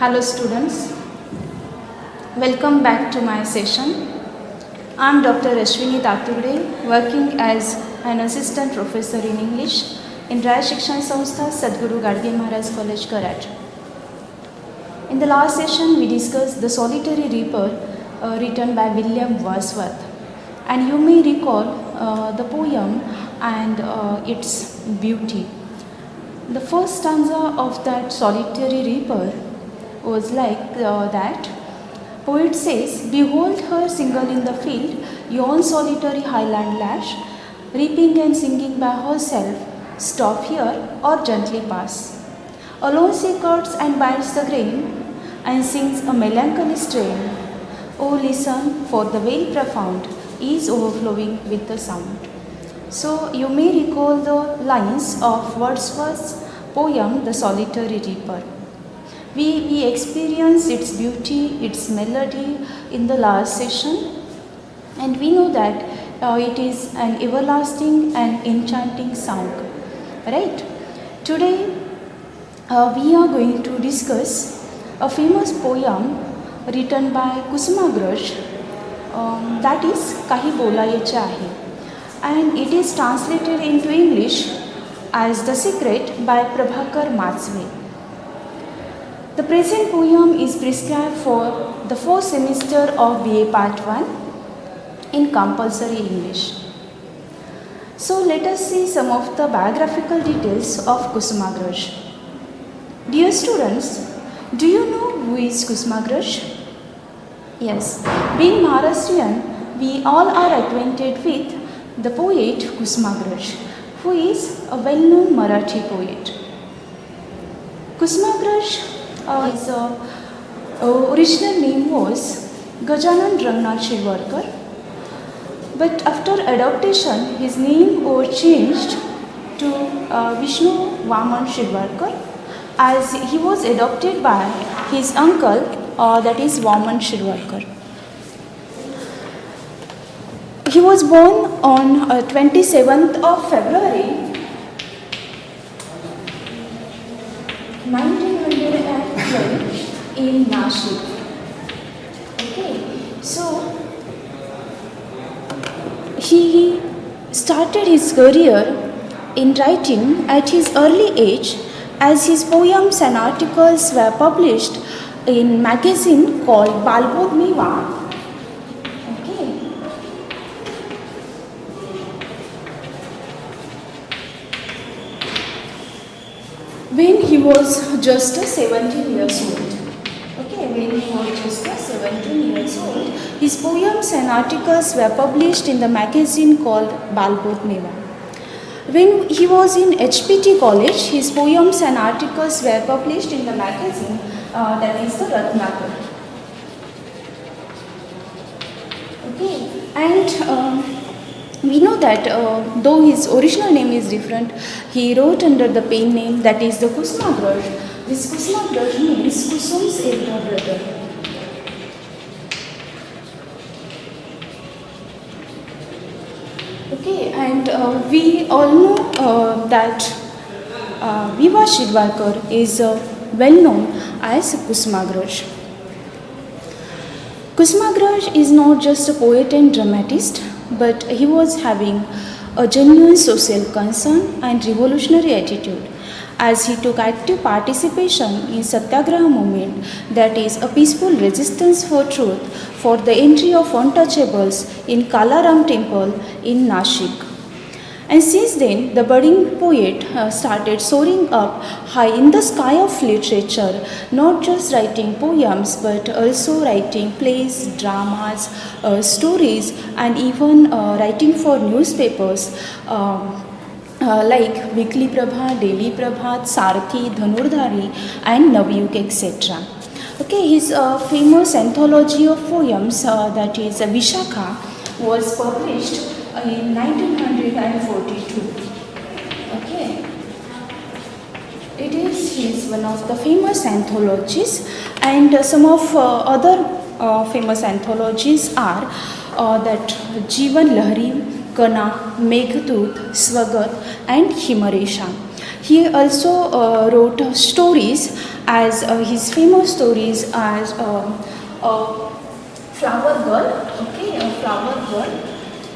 Hello students, welcome back to my session. I am Dr. Ashwini Tatugde, working as an assistant professor in English in Raya Shikshan Samstha, Sadhguru Gadge Maharaj College, Karaj. In the last session, we discussed The Solitary Reaper written by William Wordsworth. And you may recall the poem and its beauty. The first stanza of that Solitary Reaper was like that. Poet says, "Behold her single in the field, yon solitary highland lash, reaping and singing by herself, stop here or gently pass. Alone she cuts and binds the grain, and sings a melancholy strain. Oh, listen, for the vale profound is overflowing with the sound." So you may recall the lines of Wordsworth's poem, The Solitary Reaper. We experienced its beauty, its melody in the last session, and we know that it is an everlasting and enchanting sound. Right? Today we are going to discuss a famous poem written by Kusumagraj, that is Kahi Bolayache Ahe, and it is translated into English as The Secret by Prabhakar Matsve. The present poem is prescribed for the fourth semester of BA Part 1 in compulsory English. So let us see some of the biographical details of Kusumagraj. Dear students, do you know who is Kusumagraj? Yes, being Maharashtrian, we all are acquainted with the poet Kusumagraj, who is a well-known Marathi poet. Kusumagraj his original name was Gajanan Rangnath Shirvarkar, but after adoption his name was changed to Vishnu Vaman Shirvarkar, as he was adopted by his uncle, that is Vaman Shirvarkar. He was born on 27th of February 1912 in Nashik. Okay, so he started his career in writing at his early age, as his poems and articles were published in magazine called Balbodh Meva. Okay. When he was just 17 years old. Okay, when he was just 17 years old, his poems and articles were published in the magazine called Balbodh Meva. When he was in HPT college, his poems and articles were published in the magazine that is the Ratnakar. Okay, and we know that though his original name is different, he wrote under the pen name that is the Kusumagraj. This Kusumagraj means Kusum's elder brother. Okay, and we all know that V.V. Shirvarkar is well known as Kusumagraj. Kusumagraj is not just a poet and dramatist, but he was having a genuine social concern and revolutionary attitude, as he took active participation in Satyagraha movement, that is a peaceful resistance for truth, for the entry of untouchables in Kalaram temple in Nashik. And since then, the budding poet started soaring up high in the sky of literature, not just writing poems, but also writing plays, dramas, stories, and even writing for newspapers like Weekly Prabha, Daily Prabhat, Sarthi, Dhanurdhari, and Navyug, etc. Okay, his famous anthology of poems, that is Vishakha, was published in 1942. Okay, it is his one of the famous anthologies, and some of other famous anthologies are that Jeevan Lahari, Kana, Meghdut, Swagat, and Himaresha. He also wrote stories as his famous stories as a flower girl. Okay, a flower girl.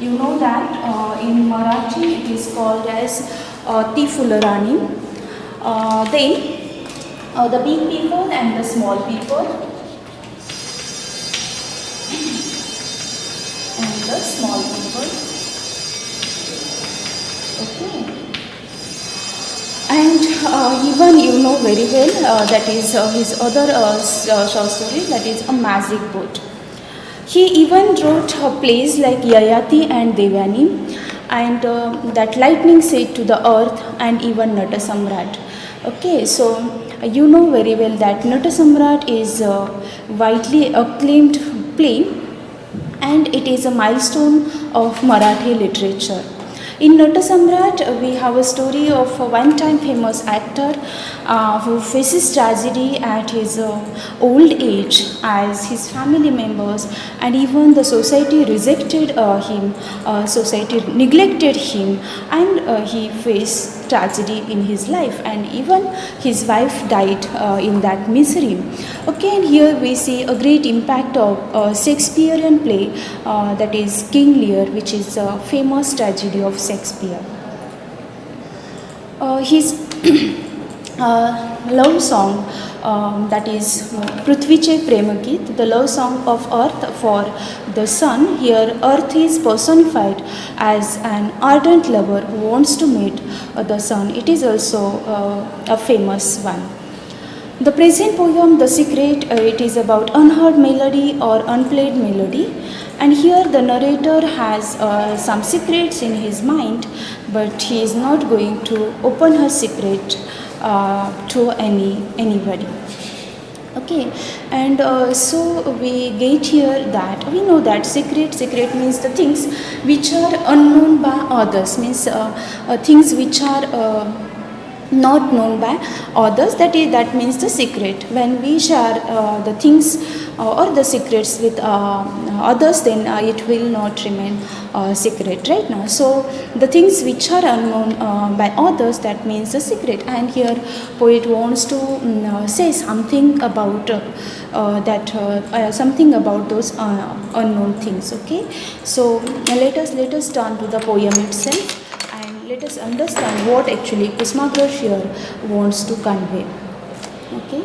You know that in Marathi it is called as ती Fularani. Then the big people and the small people, and the small people. Okay. And even you know very well that is his other short story, that is a magic boat. He even wrote plays like Yayati and Devyani, and that lightning said to the earth, and even Natasamrat. Okay, so you know very well that Natasamrat is a widely acclaimed play, and it is a milestone of Marathi literature. In Natasamrat, we have a story of a one-time famous actor who faces tragedy at his old age, as his family members and even the society rejected him, society neglected him, and he faced tragedy in his life, and even his wife died in that misery. Okay, and here we see a great impact of Shakespearean play, that is King Lear, which is a famous tragedy of Shakespeare. His love song, that is Prithviche Premagit, the love song of earth for the sun. Here earth is personified as an ardent lover who wants to meet the sun. It is also a famous one. The present poem, The Secret, it is about unheard melody or unplayed melody, and here the narrator has some secrets in his mind, but he is not going to open her secret to anybody. Okay, and so we get here that we know that secret means the things which are unknown by others, means things which are not known by others, that means the secret. When we share the things or the secrets with others, then it will not remain secret, right? Now, so the things which are unknown by others, that means the secret. And here poet wants to say something about something about those unknown things. Okay, so let us turn to the poem itself, let us understand what actually Kusmagrash here wants to convey. Okay.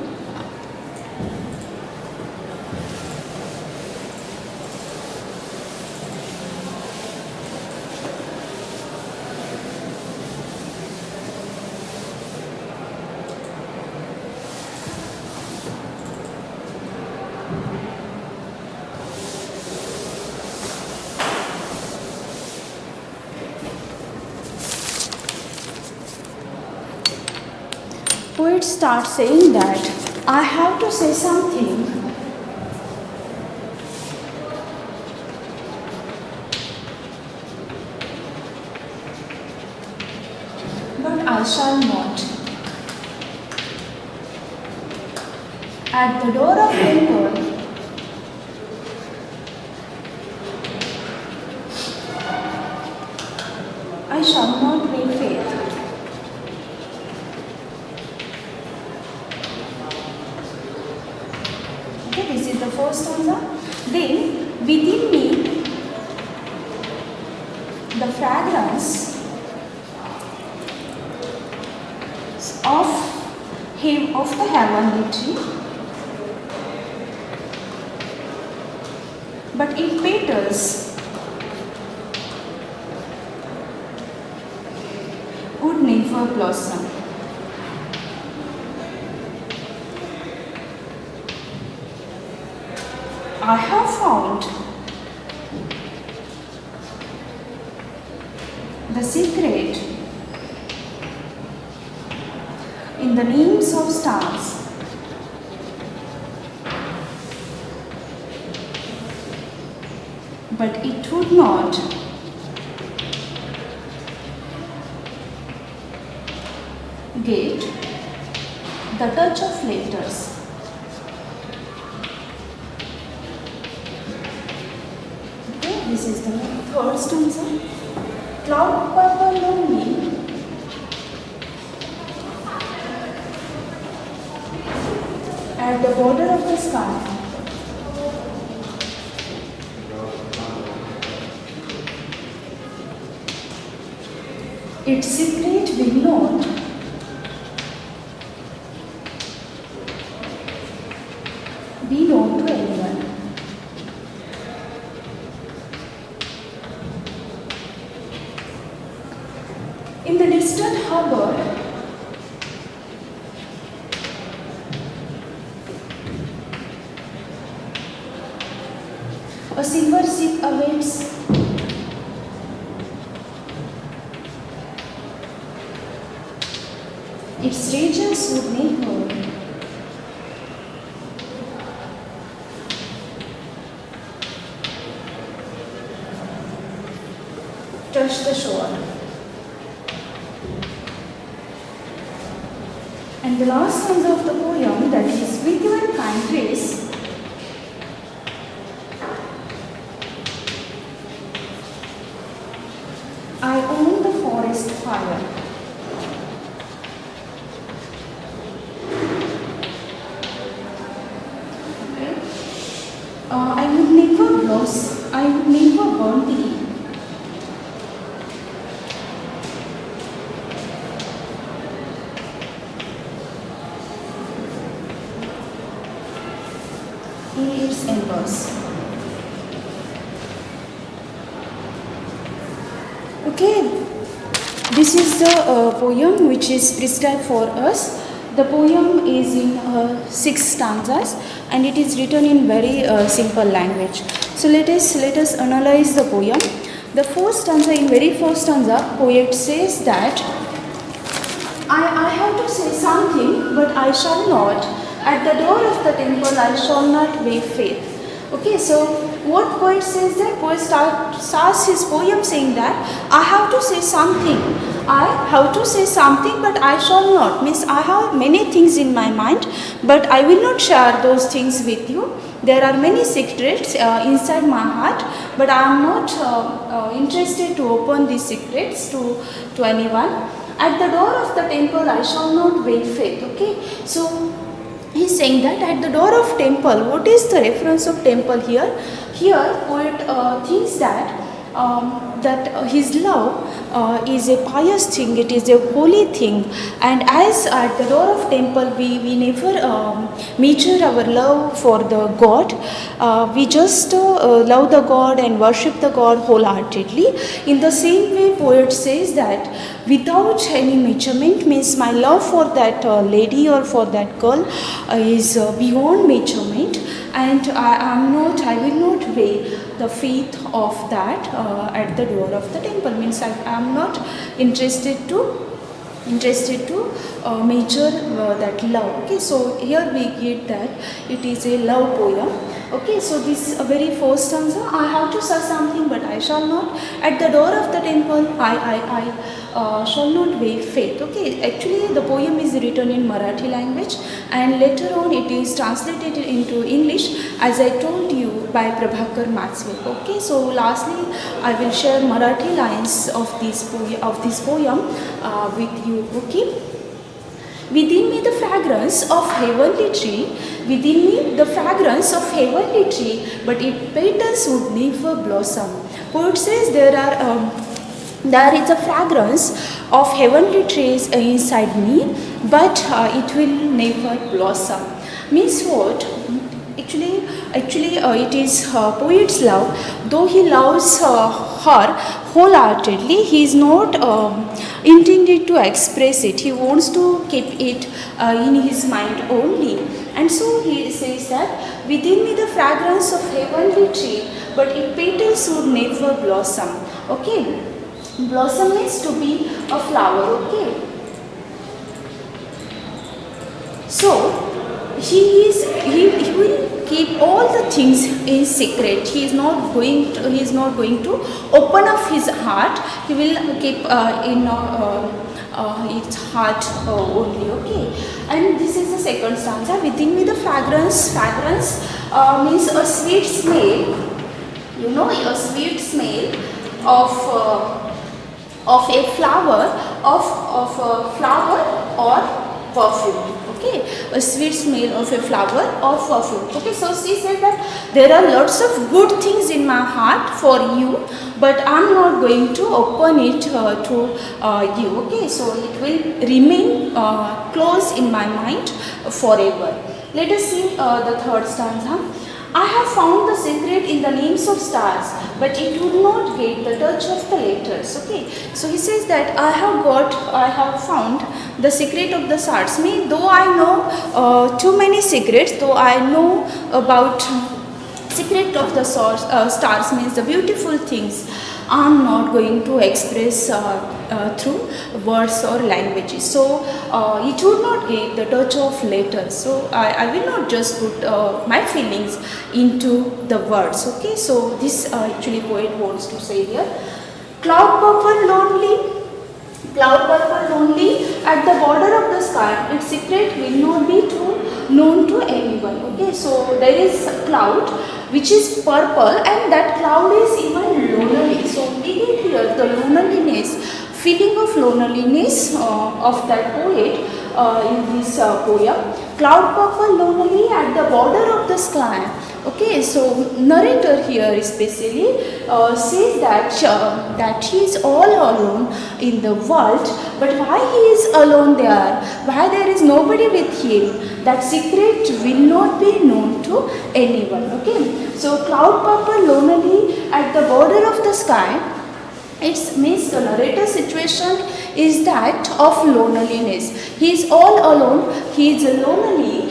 Poet starts saying that I have to say something, but I shall not. At the door of temple, I shall not break faith. This is the first stanza. Then within me the fragrance of him, of the heavenly tree, but it petals would never blossom. I have found the secret in the names of stars, but it would not get the touch of letters. This is the third stanza. Cloud purple lonely, at the border of the sky. Its secret will not be known to anyone. In the distant harbor, a silver ship awaits. Its rangers would never touch the shore. And the last stanza of the poem, that is, with your kind grace, I own the forest fire. I would never lose, I would never burn thee. In its embers. Okay, this is the poem which is prescribed for us. The poem is in 6 stanzas and it is written in very simple language. So let us analyze the poem. The first stanza, in very first stanza, poet says that I have to say something, but I shall not. At the door of the temple, I shall not waive faith. Okay, so what poet says that? Poet starts his poem saying that I have to say something. I have to say something, but I shall not. Means I have many things in my mind, but I will not share those things with you. There are many secrets inside my heart, but I am not interested to open these secrets to anyone. At the door of the temple, I shall not waive faith. Okay, so he is saying that at the door of temple. What is the reference of temple here? Here, poet thinks that his love is a pious thing, it is a holy thing, and as at the door of temple we never measure our love for the God, we just love the God and worship the God wholeheartedly. In the same way, poet says that without any measurement, means my love for that lady or for that girl is beyond measurement, and I will not weigh the faith of that at the door of the temple. Means I am not interested to measure that love. Okay, so here we get that it is a love poem. Okay, so this very first stanza, I have to say something, but I shall not. At the door of the temple, I shall not waive faith. Okay, actually the poem is written in Marathi language, and later on it is translated into English, as I told you, by Prabhakar Matswe. Okay, so lastly I will share Marathi lines of this poem with you. Okay. Within me the fragrance of heavenly tree, within me the fragrance of heavenly tree, but its petals would never blossom. Poet says there is a fragrance of heavenly trees inside me, but it will never blossom. Means what? Actually, it is poet's love. Though he loves her wholeheartedly, he is not intended to express it. He wants to keep it in his mind only. And so he says that within me the fragrance of heavenly tree, but its petals would never blossom. Okay, blossom means to be a flower. Okay, so he will keep all the things in secret. He is not going to open up his heart. He will keep in its heart only. Okay, and this is the second stanza. Within me the fragrance means a sweet smell. You know, a sweet smell of a flower or perfume. okay, a sweet smell of a flower or perfume. Okay, so she says that there are lots of good things in my heart for you, but I'm not going to open it to you. Okay, so it will remain closed in my mind forever. Let us see the third stanza. I have found the secret in the names of stars, but it would not get the touch of the letters. Okay, so he says that I have found the secret of the stars. Me, though I know too many secrets, though I know about secret of the stars, means the beautiful things, I'm not going to express through words or languages. So it would not get the touch of letters. So I will not just put my feelings into the words. Okay, so this actually poet wants to say here. Cloud purple lonely at the border of the sky, its secret will not be known to anyone. Okay, so there is a cloud which is purple, and that cloud is even lonely. So we get here the loneliness, feeling of loneliness of that poet in this poem. Cloud purple lonely at the border of the sky. Okay, so narrator here especially says that he is all alone in the world, but why he is alone there? Why there is nobody with him? That secret will not be known to anyone. Okay, so cloud purple lonely at the border of the sky. It means the narrator's situation is that of loneliness. He is all alone. He is lonely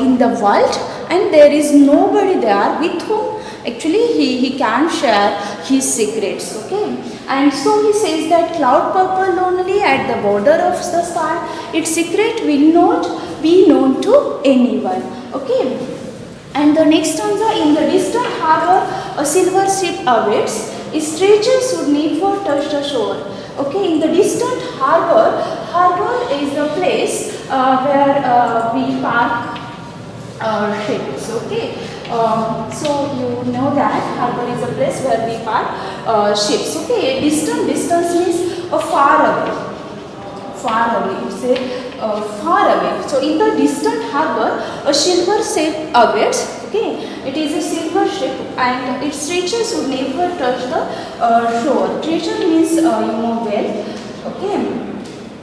in the world, and there is nobody there with whom actually he can share his secrets. Okay, and so he says that cloud purple lonely at the border of the sky, its secret will not be known to anyone. Okay, and the next stanza, in the distant harbor a silver ship awaits, its treasures would never touch the shore. Okay, in the distant harbor is the place where we park ships. Okay, so you know that harbor is a place where we park ships. Okay, distance means far away. You say far away. So in the distant harbor, a silver ship awaits. Okay, it is a silver ship, and its treasures would never touch the shore. Treasure means wealth. Okay,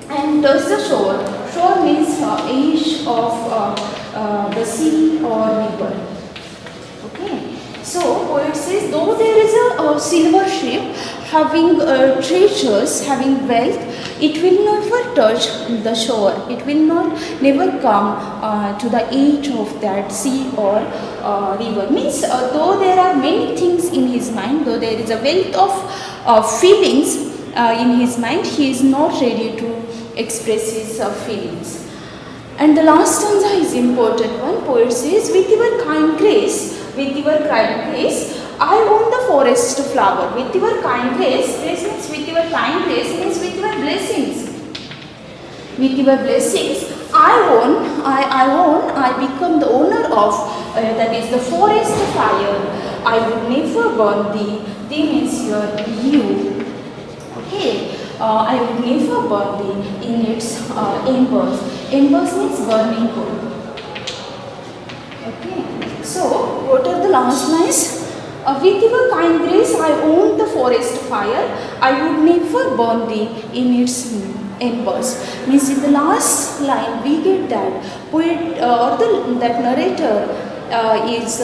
and touch the shore. Shore means edge of the sea or river. Okay, so poet says, though there is a silver ship having treasures, having wealth, it will never touch the shore. It will never come to the edge of that sea or river. Means though there are many things in his mind, though there is a wealth of feelings in his mind, he is not ready to express his feelings. And the last stanza is important one. Poet says, with your kind grace, I own the forest flower. With your kind grace means with your kind grace means with your blessings. With your blessings, I become the owner of, that is the forest fire. I would never burn thee. Thee means you. Okay, I would never burn thee in its embers. Embers means burning coal. Okay, so what are the last lines? With your kind grace, I own the forest fire. I would never burn thee in its embers. Means in the last line, we get that poet that narrator is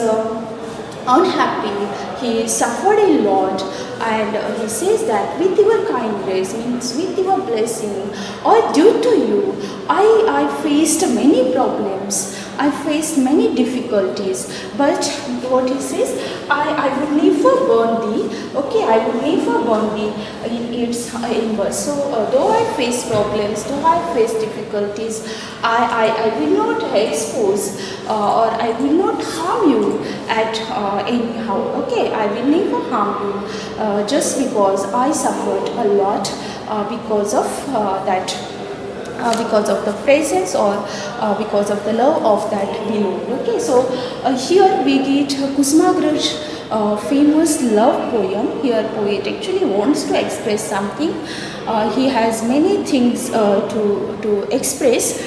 unhappy. He suffered a lot, and he says that with your kind grace means with your blessing or due to you, I faced many problems. I faced many difficulties, but what he says, I would never burn thee. Okay, I would never burn thee in its embers. So though I face problems, though I face difficulties, I will not expose or I will not harm you at anyhow. Okay, I will never harm you just because I suffered a lot because of that. Because of the presence or because of the love of that beloved. Okay, so here we get Kusumagraj's famous love poem. Here poet actually wants to express something. He has many things to express,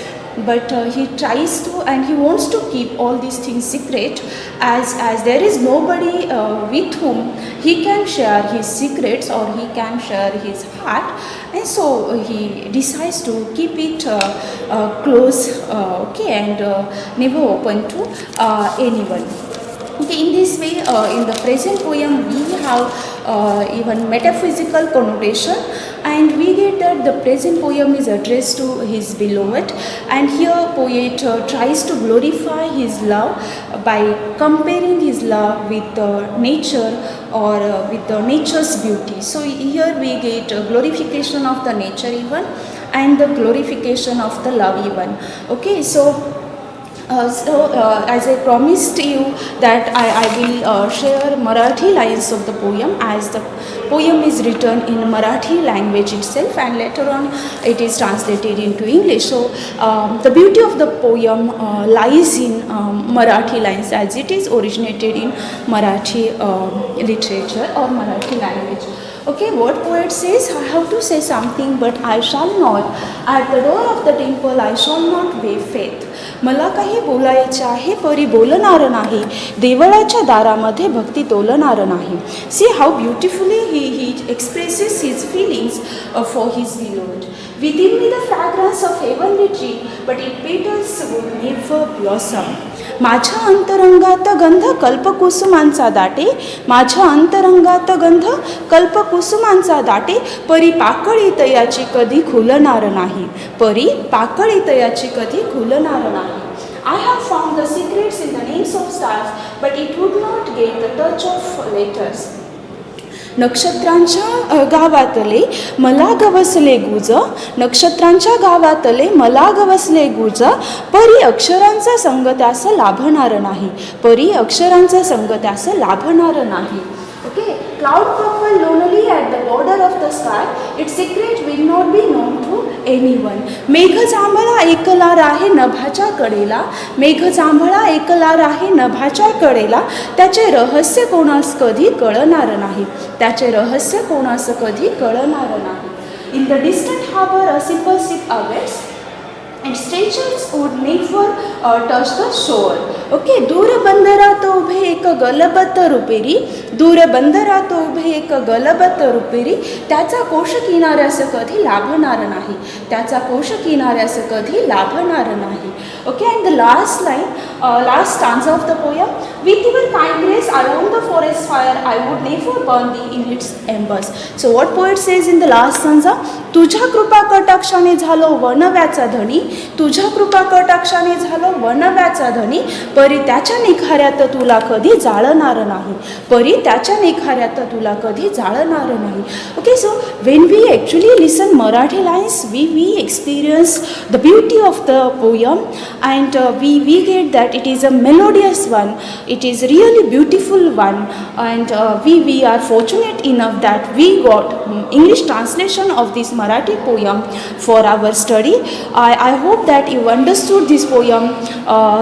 but he tries to and he wants to keep all these things secret, as there is nobody with whom he can share his secrets or he can share his heart, and so he decides to keep it close, okay, and never open to anyone. Okay, in this way, in the present poem, we have even metaphysical connotation, and we get that the present poem is addressed to his beloved, and here poet tries to glorify his love by comparing his love with nature, or with the nature's beauty. So here we get a glorification of the nature even, and the glorification of the love even. Okay, so as I promised you that I will share Marathi lines of the poem, as the poem is written in Marathi language itself, and later on it is translated into English. So the beauty of the poem lies in Marathi lines, as it is originated in Marathi literature or Marathi language. Okay, what poet says, I have to say something but I shall not. At the door of the temple I shall not waive faith. मला काही बोलायचे आहे परी बोलणार नाही, देवळाच्या दारामध्ये भक्ती तोलणार नाही. सी हाऊ beautifully he expresses his feelings for his beloved. Within me the fragrance of heavenly tree, but its petals would never blossom. माझ्या अंतरंगात गंध कल्पकुसुमांचा दाटे, माझ्या अंतरंगात गंध कल्पकुसुमांचा दाटे, परी पाकळी तयाची कधी खुलणार नाही, परी पाकळी तयाची कधी खुलणार नाही. I have found the secrets in the names of stars, but it would not get the touch of letters. नक्षत्रांच्या गावातले मला गवसले गुज, नक्षत्रांच्या गावातले मला गवसले गुज, परी अक्षरांचा संग त्यास लाभणार नाही, परी अक्षरांचा संग त्यास लाभणार नाही. Okay, cloud purple lonely at the border of the sky, its secret will not be known to anyone. मेघ जांभळा एकला राहे नभाच्या कडेला, मेघ जांभळा एकला राहे नभाच्या कडेला, त्याचे रहस्य कोणास कधी कळणार नाही, त्याचे रहस्य कोणास कधी कळणार नाही. In the distant harbor a simple ship awaits, and strangers would never touch the shore. Okay, दूर बंदरात उभे एक गलबत रुपेरी, दूर बंदरात उभे एक गलबत रुपेरी, त्याचा कोश किनाऱ्यास कधी लाभणार नाही, त्याचा कोश किनाऱ्यास कधी लाभणार नाही. Okay, and the last line, last stanza of the poem, with your kind grace around the forest fire I would never burn thee in its embers. So what poet says in the last stanza, तुझ्या कृपा कटाक्षाने झालो वनव्याचा धनी, तुझ्या कृपा कटाक्षाने झालो वनव्याचा धनी, परी त्याच्या निखाऱ्यात तुला कधी जाळणार नाही, परी त्याच्या निखाऱ्यात तुला कधी जाळणार नाही. Okay, so when we actually listen Marathi lines, we experience the beauty of the poem, and we get that it is a melodious one, it is really beautiful one, and we are fortunate enough that we got English translation of this Marathi poem for our study. I hope that you understood this poem.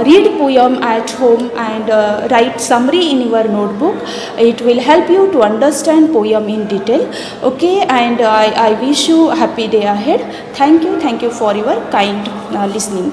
Read poem at home and write summary in your notebook. It will help you to understand poem in detail. Okay, and I wish you a happy day ahead. Thank you for your kind listening.